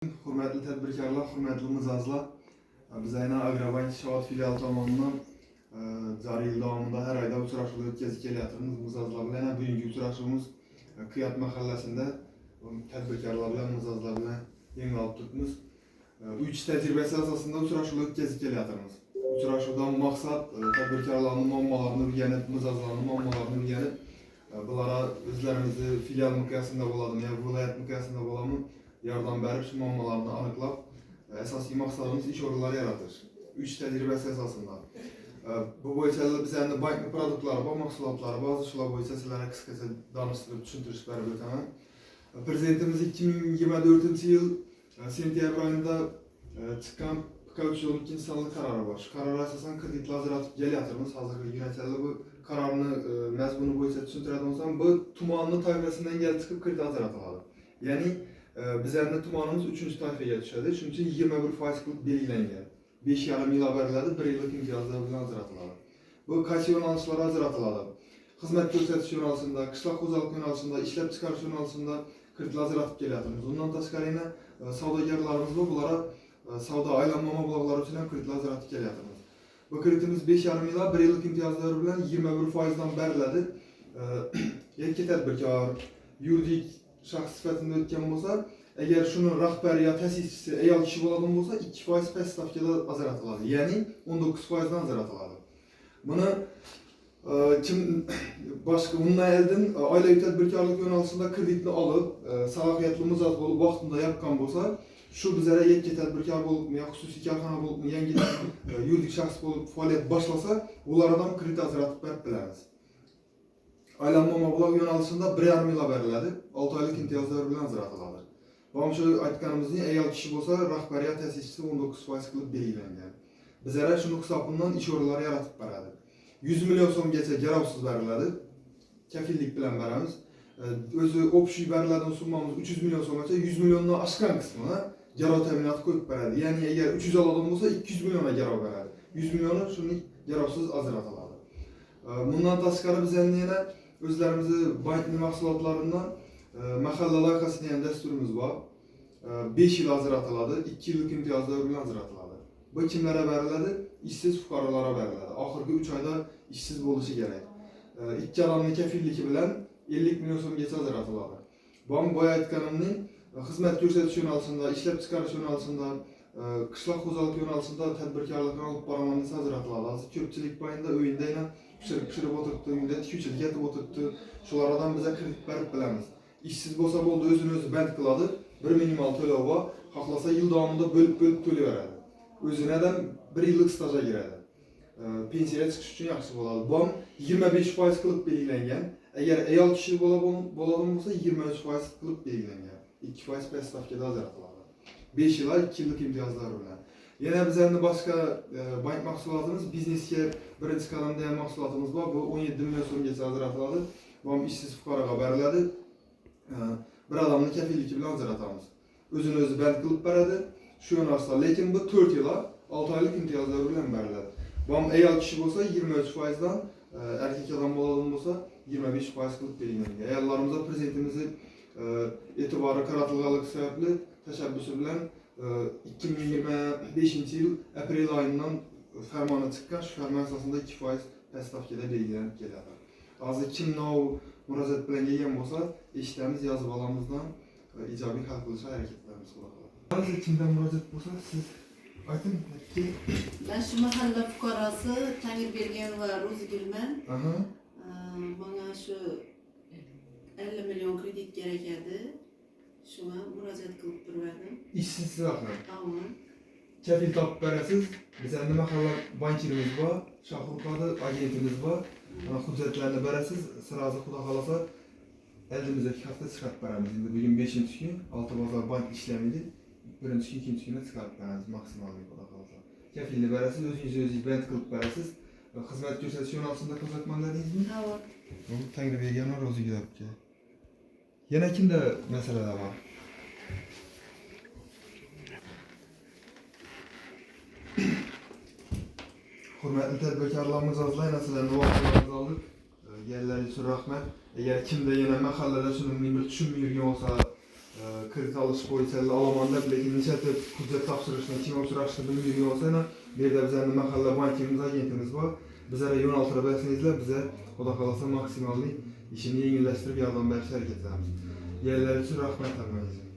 Hürmetli tedbirkarlar, hürmetli mijozlar, biz aynan Agrobank Şavat filiali tomonidan joriy yil davomida har oyda uchrashuvlar o'tkazib kelyapmiz. Mijozlar bilan bugungi uchrashuvimiz Qiyat mahallasida tadbirkorlar bilan mijozlar bilan yangi olib turibmiz. 3 tajribasi asosida uchrashuvlar o'tkazib kelyapmiz. Uchrashuvdan maqsad tadbirkorlarning muammolarini o'rganib, mijozlarning muammolarini o'rganib, bulara o'zlarimizni filial miqyosida bo'ladimi yoki viloyat miqyosida bo'ladimi yordam berib, shu muammolarni aniqlab, asosiy maqsadimiz ish o'rinlari yaratish. 3 tajribasi asosida. Bu bo'yicha bizning bank produktlari va mahsulotlari ba'zi shular bo'yicha sizlarga qisqacha tanishtirib, tushuntirish berib o'taman. Prezidentimiz 2024-yil sentyabr oyida chiqqan kauchyon 2-sonli qarori bor. Shu qarorga asosan kreditlar ajratib kelyapmiz. Hozirgi yo'nalishda bu qarorni mazmuni bo'yicha tushuntiradigan bo'lsam, bu tumanning toifasidan kelib chiqib kredit ajratiladi. Ya'ni bizning tumanimiz 3-toifaga tushadi. Shuning uchun 21% qilib belgilangan. 5,5 yil beriladi, 1 yillik imtiyozlar bilan ajratiladi. Bu qaysi yo'nalishlar ajratiladi? Xizmat ko'rsatish yo'nalishida, qishloq xo'jalik yo'nalishida, ishlab chiqarish yo'nalishida kreditlar ajratib kelyapmiz. Undan tashqari yana savdogarlarimiz bor, bulara savdo aylanma mablag'lari uchun ham kreditlar ajratib kelyapmiz. Bu kreditimiz 5,5 yil, 1 yillik imtiyozlar bilan 21% dan beriladi. Yakka tadbirkor, yuridik shaxs sifatida o'tgan bo'lsa, agar shuni rahbari yo ta'sischisi ayol kishi bo'ladigan bo'lsa, 2% past stavkada ajratiladi. Ya'ni 19% dan ajratiladi. Buni kim boshqa bundan oldin oilaviy tadbirkorlik yo'nalishida kreditni olib, salohiyatli mijoz bo'lib vaqtida yapgan bo'lsa, shu bizlarga yakka tadbirkor bo'lib, yo xususiy korxona bo'lib, yangi yuridik shaxs bo'lib faoliyat boshlasa, ulardan kredit ajratib berib bilamiz. Aylanma mablag' yo'nalishida 1,5 yil beriladi, 6 oylik imtiyozlar bilan ajratiladi. Bom shu aytganimizdek, ayol kishi bo'lsa, rahbariyat ta'sischisi 19% qilib belgilangan. Bizlar shuni hisobidan ish o'rinlari yaratib beradi. 100 million so'mgacha garovsiz beriladi. Kafillik bilan beramiz. O'zi общий beriladigan summamiz 300 million so'mgacha, 100 milliondan oshgan qismini garov ta'minoti qo'yib beradi. Ya'ni agar 300 oladigan bo'lsa, 200 milliona garov beradi. 100 millioni shuni garovsiz ajratiladi. Bundan tashqari biz endi yana o'zlarimizni bankning mahsulotlaridan mahalla loyihasi degan dasturimiz bor. 5 yil ajratiladi, 2 yillik imtiyozlar bilan ajratiladi. Bu kimlarga beriladi? Ishsiz fuqarolarga beriladi. Oxirgi 3 oyda ishsiz bo'lishi kerak. Ikki odamning kafilligi bilan 50 million so'mgacha ajratiladi. Bu boya aytganimning xizmat ko'rsatish yo'nalishida, ishlab chiqarish yo'nalishida, qishloq xo'jalik yo'nalishida tadbirkorlikni olib boraman desa ajratiladi. Hozir ko'pchilik payında o'yinda yana pishirib o'tiribdi, uyda tikuvchilik etib o'tiribdi. Shulardan biz kredit berib bilamiz. Ishsiz bo'lsa bo'ldi, o'zini o'zi band qiladi. Bir minimal to'lov bor, xohlasa yil davomida bo'lib to'layveradi. O'zinadan 1 yillik stajga giradi. Pensiyaga chiqish uchun yaxshi bo'ladi. Bu 25% qilib belgilangan. Agar ayol kishi bo'ladigan bo'lsa 23% qilib belgilangan. 2% past stavkada ajratiladi. 5 yil, 2 yillik imtiyozlar bilan. Yana bizning boshqa bank mahsulotimiz, biznesga birinchi qalamda ham mahsulotimiz bor. Bu 17 million so'mgacha ajratiladi. Bu ishsiz fuqaroga beriladi. Bir odamning kafilligi bilan ajratamiz. O'zini o'zi band qilib beradi. Shu yo'nalishda, lekin bu 4 yil, 6 oylik imtiyozlar bilan beriladi. Bu ayol kishi bo'lsa 23% dan, erkak odam bo'ladigan bo'lsa 25% qilib belgilangan. Ayollarimiz prezidentimizni e'tibori qaratilganligi sababli tashabbusi bilan 2025-yil aprel oyidan farmoni chiqqan, shu farmon asosida 2% past stavkada belgilanib keladi. Hozir kim murojaat bilan kelgan bo'lsa, eshitamiz, yozib olamizdan ijobiy hal qilishga harakat qilamiz. Hozir kimdan murojaat bo'lsa, siz ayting. Ben şu mahalla fukarası Tangirbelgen ve Rozgülmen. Bana şu 50 milyon kredi gerekirdi. Şuna müracaat kılıp durverdim. İşsiz ahmet. Ama. Kefil tapıp beresiz. Bizden mahalla bankirimiz var, şahurkadı agentimiz var. Hüccetlerini beresiz. Sırası Xudo kalasa eldimizdeki hafta çıkartıp beremiz. Bugün 5. gün, 6 bazar bank işlemiydi. 1. gün, 2. güne çıkartıp beremiz maksimal bir Xudo kalasa. Kefilli beresiz, özünüzü bent kılıp beresiz. Hizmet gösterişi yo'nalishida ko'rsatmanlaringizmi? Evet. Tangribergen var, o'zi gidapti. Yana kimda masalalar bor? Hurmatli tadbirkorlar, mijozlar, sizlarni vaqtingizni oldik. Gelganlaringiz uchun rahmat. Agar kimda yana mahallada shuni tushunmay yurgan bo'lsa, kredit alış boyunca Almanya'da bile neçə hüccət tapşırışını kim uçraşdırdığını biliyorsa, bir də bizə məhəllə bankimiz agentimiz var. Bizə yönəltə bilərsiniz, bizə o da qalasa maksimalni işini yeniləşdirib yardım versə hərəkətlərimiz. Yerləri üçün rəhmət eləməyəcəm.